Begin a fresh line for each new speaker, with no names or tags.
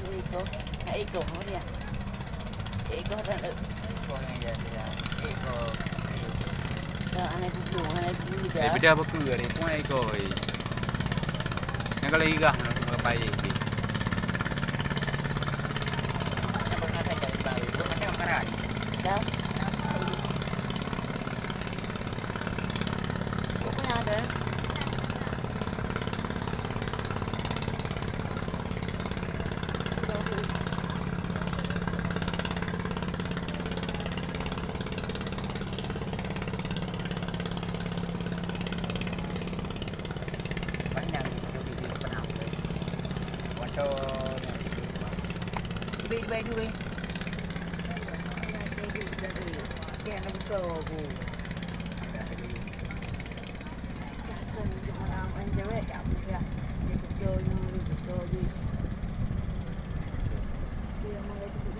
Eko, Eko dia. Eko tak ada.
Eko yang jadi ya. Eko.
Anak kuku juga.
Beda apa ke ni? Kau ego. Yang kalau igah nak semua payah.
Yang pernah saya jadi baru, itu macam marah.
Dah. Pokoknya ada.
Banyak itu di penang. Walau baik juga.
Dia nak buka aku. Jangan cuma orang cewek tak boleh. Dia betul je. Dia malah tu.